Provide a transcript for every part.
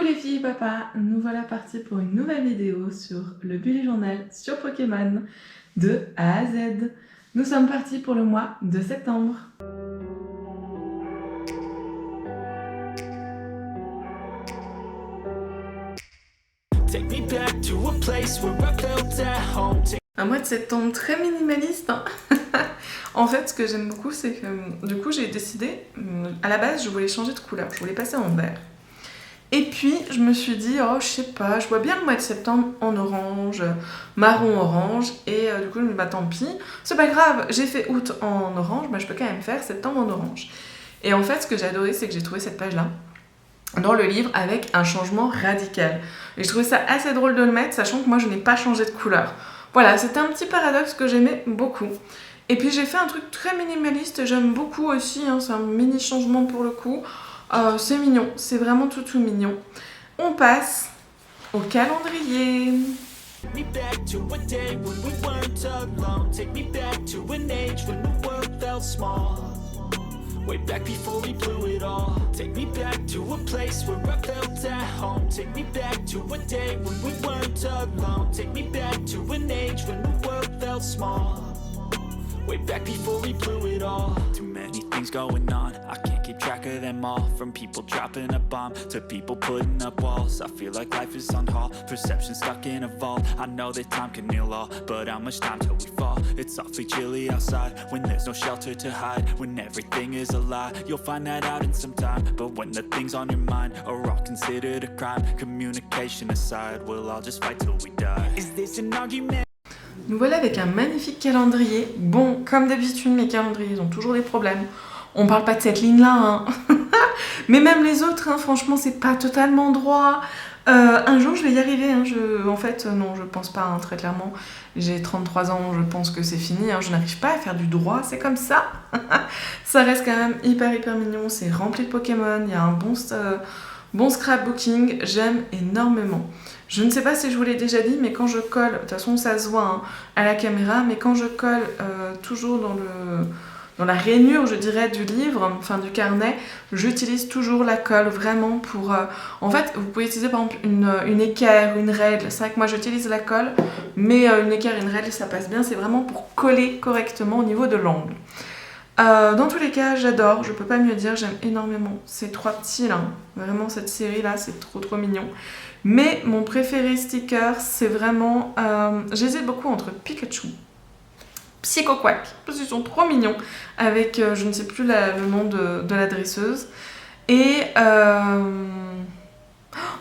Les filles et papa, nous voilà partis pour une nouvelle vidéo sur le Bullet Journal sur Pokémon de A à Z. Nous sommes partis pour le mois de septembre. Un mois de septembre très minimaliste, hein. En fait, ce que j'aime beaucoup, c'est que du coup, j'ai décidé, à la base, je voulais changer de couleur, je voulais passer en vert. Et puis, je me suis dit, oh, je sais pas, je vois bien le mois de septembre en orange, marron-orange, et du coup, je me dis, bah tant pis, c'est pas grave, j'ai fait août en orange, bah je peux quand même faire septembre en orange. Et en fait, ce que j'ai adoré, c'est que j'ai trouvé cette page-là dans le livre avec un changement radical. Et je trouvais ça assez drôle de le mettre, sachant que moi, je n'ai pas changé de couleur. Voilà, c'était un petit paradoxe que j'aimais beaucoup. Et puis, j'ai fait un truc très minimaliste, j'aime beaucoup aussi, hein, c'est un mini changement pour le coup. C'est mignon, c'est vraiment tout mignon. On passe au calendrier. Way back before we blew it all. Take me back to a place where I felt at home. Take me back to a day when we weren't alone. Take me back to an age when the world felt small. Way back before we blew it all. Too many things going on, I can't keep track of them all. From people dropping a bomb to people putting up walls. I feel like life is on hold, perception stuck in a vault. I know that time can heal all, but how much time till we fall? It's awfully chilly outside, when there's no shelter to hide. When everything is a lie, you'll find that out in some time. But when the things on your mind are all considered a crime, communication aside, we'll all just fight till we die. Is this an argument? Nous voilà avec un magnifique calendrier. Bon, comme d'habitude, mes calendriers ont toujours des problèmes. On parle pas de cette ligne-là, hein. Mais même les autres, hein, franchement, c'est pas totalement droit. Un jour, je vais y arriver. Hein. En fait, non, je pense pas, hein, très clairement. J'ai 33 ans, je pense que c'est fini. Hein. Je n'arrive pas à faire du droit, c'est comme ça. Ça reste quand même hyper mignon. C'est rempli de Pokémon. Il y a un bon scrapbooking. J'aime énormément. Je ne sais pas si je vous l'ai déjà dit, mais quand je colle, de toute façon ça se voit hein, à la caméra, mais quand je colle toujours dans la rainure, je dirais, du livre, enfin du carnet, j'utilise toujours la colle vraiment pour... En fait, vous pouvez utiliser par exemple une équerre, une règle. C'est vrai que moi j'utilise la colle, mais une équerre et une règle, ça passe bien. C'est vraiment pour coller correctement au niveau de l'angle. Dans tous les cas, j'adore, je peux pas mieux dire, j'aime énormément ces trois petits là. Vraiment, cette série là, c'est trop mignon. Mais mon préféré sticker, c'est vraiment... J'hésite beaucoup entre Pikachu, Psycho Quack, parce qu'ils sont trop mignons, avec, je ne sais plus le nom de la dresseuse. Et...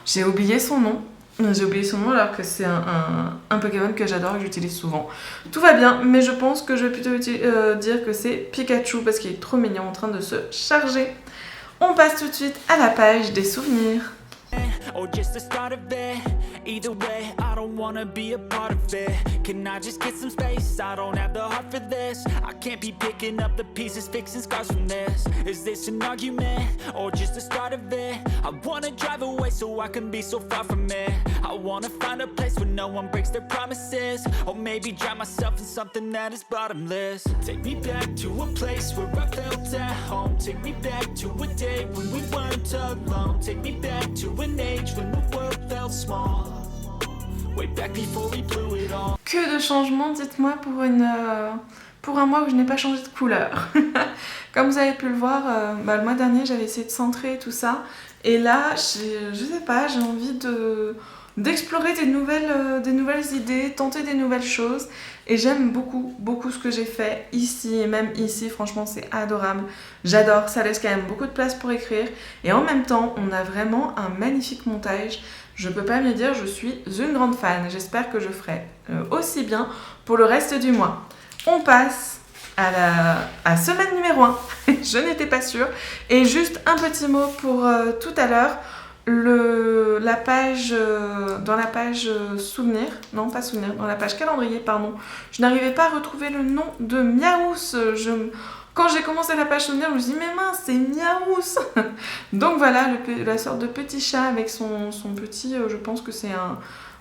j'ai oublié son nom. J'ai oublié son nom alors que c'est un Pokémon que j'adore et que j'utilise souvent. Tout va bien, mais je pense que je vais plutôt dire que c'est Pikachu parce qu'il est trop mignon en train de se charger. On passe tout de suite à la page des souvenirs. Or just the start of it. Either way, I don't wanna be a part of it. Can I just get some space? I don't have the heart for this. I can't be picking up the pieces, fixing scars from this. Is this an argument? Or just the start of it? I wanna drive away so I can be so far from it. I wanna find a place where no one breaks their promises. Or maybe drown myself in something that is bottomless. Take me back to a place where I felt at home. Take me back to a day when we weren't alone. Take me back to an age when the world felt small. Way back before we blew it all. Que de changements, dites-moi, pour un mois où je n'ai pas changé de couleur. Comme vous avez pu le voir, le mois dernier, j'avais essayé de centrer tout ça. Et là, je sais pas, j'ai envie d'explorer des nouvelles idées, tenter des nouvelles choses. Et j'aime beaucoup ce que j'ai fait ici et même ici, franchement c'est adorable. J'adore, ça laisse quand même beaucoup de place pour écrire. Et en même temps, on a vraiment un magnifique montage. Je peux pas mieux dire, je suis une grande fan. J'espère que je ferai aussi bien pour le reste du mois. On passe à semaine numéro 1. Je n'étais pas sûre. Et juste un petit mot pour tout à l'heure. Dans la page souvenir, non pas souvenir, dans la page calendrier, pardon, je n'arrivais pas à retrouver le nom de Miaouss. Quand j'ai commencé la page souvenir, je me suis dit mais mince, c'est Miaouss. Donc voilà, la sorte de petit chat avec son petit, je pense que c'est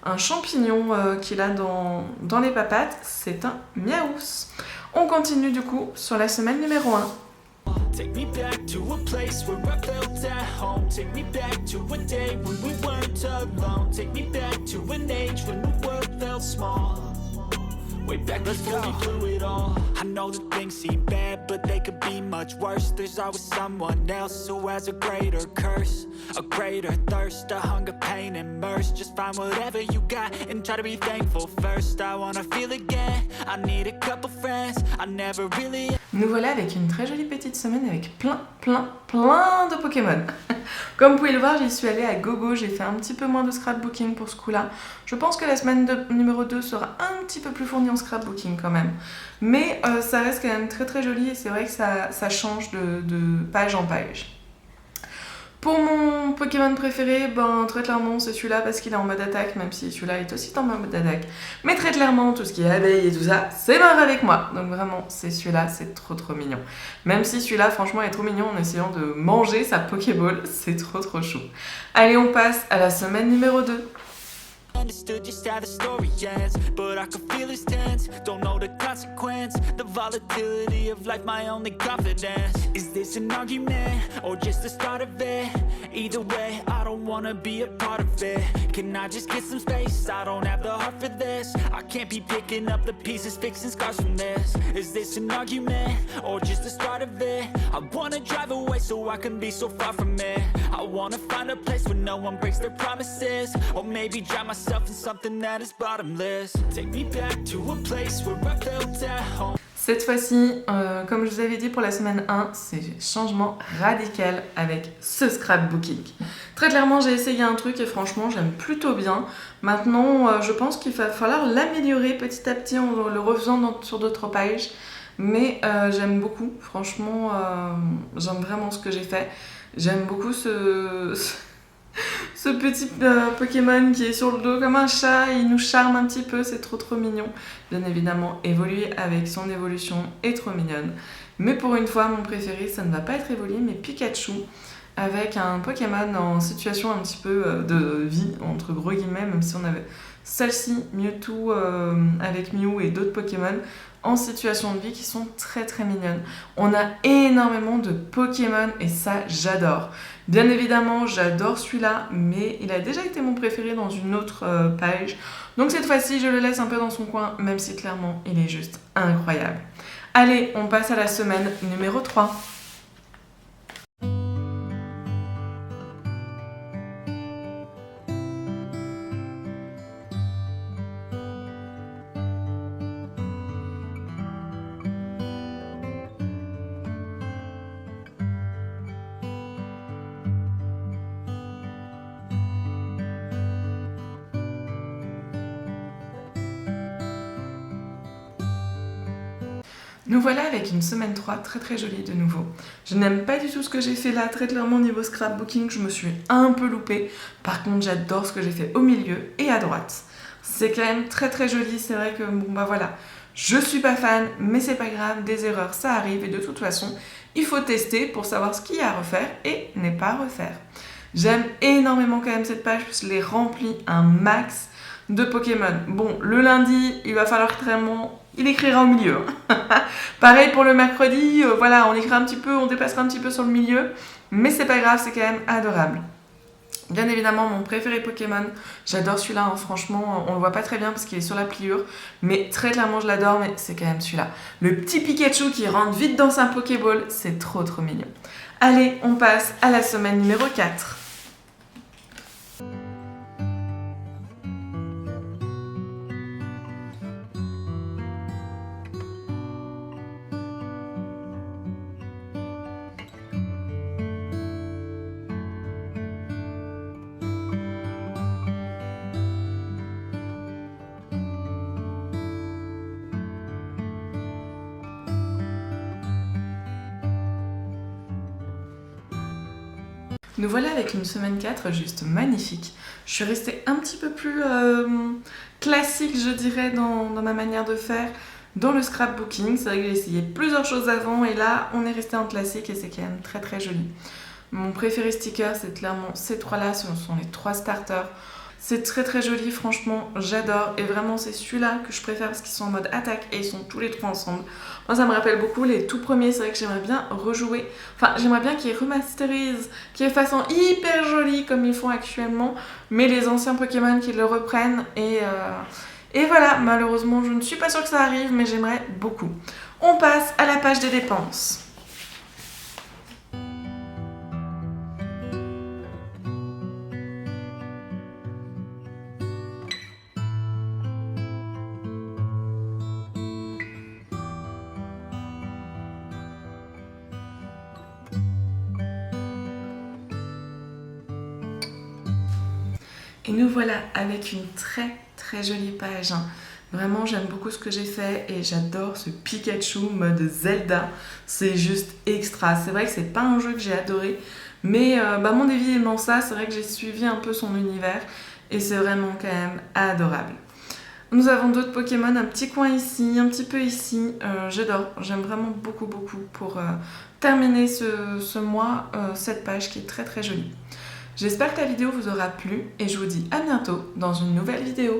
un champignon qu'il a dans les papates, c'est un Miaouss. On continue du coup sur la semaine numéro 1. Take me back to a place where I felt at home. Take me back to a day when we weren't alone. Take me back to an age when the world felt small. Way back before we blew it all. I know that things seem bad, but they could be much worse. There's always someone else who has a greater curse, a greater thirst, a hunger, pain, and mercy. Just find whatever you got and try to be thankful first. I wanna feel again, I need a couple friends. I never really... Nous voilà avec une très jolie petite semaine avec plein de Pokémon. Comme vous pouvez le voir, j'y suis allée à gogo, j'ai fait un petit peu moins de scrapbooking pour ce coup-là. Je pense que la semaine numéro 2 sera un petit peu plus fournie en scrapbooking quand même. Mais ça reste quand même très joli et c'est vrai que ça change de page en page. Pour mon Pokémon préféré, très clairement c'est celui-là parce qu'il est en mode attaque, même si celui-là est aussi en mode attaque. Mais très clairement, tout ce qui est abeille et tout ça, c'est mort avec moi. Donc vraiment, c'est celui-là, c'est trop mignon. Même si celui-là, franchement, est trop mignon en essayant de manger sa Pokéball, c'est trop chou. Allez, on passe à la semaine numéro 2. Understood just how the story ends, but I can feel his tense. Don't know the consequence, the volatility of life, my only confidence. Is this an argument, or just the start of it? Either way, I don't wanna be a part of it. Can I just get some space? I don't have the heart for this. I can't be picking up the pieces, fixing scars from this. Is this an argument, or just the start of it? I wanna drive away so I can be so far from it. I wanna find a place where no one breaks their promises, or maybe drown myself in something that is bottomless. Take me back to a place where I felt at home. Cette fois-ci, comme je vous avais dit pour la semaine 1, c'est changement radical avec ce scrapbooking. Très clairement, j'ai essayé un truc et franchement, j'aime plutôt bien. Maintenant, je pense qu'il va falloir l'améliorer petit à petit en le refaisant sur d'autres pages. Mais j'aime beaucoup, franchement, j'aime vraiment ce que j'ai fait. J'aime beaucoup ce petit Pokémon qui est sur le dos comme un chat, il nous charme un petit peu, c'est trop mignon. Bien évidemment, évoluer avec son évolution est trop mignonne. Mais pour une fois, mon préféré, ça ne va pas être évolué, mais Pikachu, avec un Pokémon en situation un petit peu de vie, entre gros guillemets, même si on avait celle-ci, Mewtwo avec Mew et d'autres Pokémon en situation de vie qui sont très mignonnes. On a énormément de Pokémon et ça, j'adore. Bien évidemment, j'adore celui-là, mais il a déjà été mon préféré dans une autre page. Donc cette fois-ci, je le laisse un peu dans son coin, même si clairement, il est juste incroyable. Allez, on passe à la semaine numéro 3. Nous voilà avec une semaine 3 très jolie de nouveau. Je n'aime pas du tout ce que j'ai fait là, très clairement niveau scrapbooking, je me suis un peu loupée. Par contre, j'adore ce que j'ai fait au milieu et à droite. C'est quand même très joli, c'est vrai que voilà. Je suis pas fan, mais c'est pas grave, des erreurs ça arrive et de toute façon, il faut tester pour savoir ce qu'il y a à refaire et ne pas refaire. J'aime énormément quand même cette page parce que je l'ai remplie un max de Pokémon. Bon, le lundi, il va falloir clairement... Il écrira au milieu. Pareil pour le mercredi, voilà, on écrira un petit peu, on dépassera un petit peu sur le milieu, mais c'est pas grave, c'est quand même adorable. Bien évidemment, mon préféré Pokémon, j'adore celui-là, hein, franchement, on le voit pas très bien parce qu'il est sur la pliure, mais très clairement je l'adore, mais c'est quand même celui-là. Le petit Pikachu qui rentre vite dans sa Pokéball, c'est trop mignon. Allez, on passe à la semaine numéro 4. Nous voilà avec une semaine 4 juste magnifique. Je suis restée un petit peu plus classique, je dirais, dans ma manière de faire, dans le scrapbooking. C'est vrai que j'ai essayé plusieurs choses avant et là, on est resté en classique et c'est quand même très joli. Mon préféré sticker, c'est clairement ces trois-là, ce sont les 3 starters. C'est très très joli, franchement, j'adore. Et vraiment, c'est celui-là que je préfère parce qu'ils sont en mode attaque et ils sont tous les trois ensemble. Moi, ça me rappelle beaucoup les tout premiers. C'est vrai que j'aimerais bien rejouer. Enfin, j'aimerais bien qu'ils remasterisent, qu'ils les fassent en hyper joli comme ils font actuellement. Mais les anciens Pokémon qu'ils le reprennent. Et voilà, malheureusement, je ne suis pas sûre que ça arrive, mais j'aimerais beaucoup. On passe à la page des dépenses. Et nous voilà avec une très très jolie page. Vraiment, j'aime beaucoup ce que j'ai fait et j'adore ce Pikachu mode Zelda. C'est juste extra. C'est vrai que c'est pas un jeu que j'ai adoré, mais mon Davy aimant ça, c'est vrai que j'ai suivi un peu son univers et c'est vraiment quand même adorable. Nous avons d'autres Pokémon, un petit coin ici, un petit peu ici. J'adore, j'aime vraiment beaucoup pour terminer ce mois, cette page qui est très très jolie. J'espère que la vidéo vous aura plu et je vous dis à bientôt dans une nouvelle vidéo.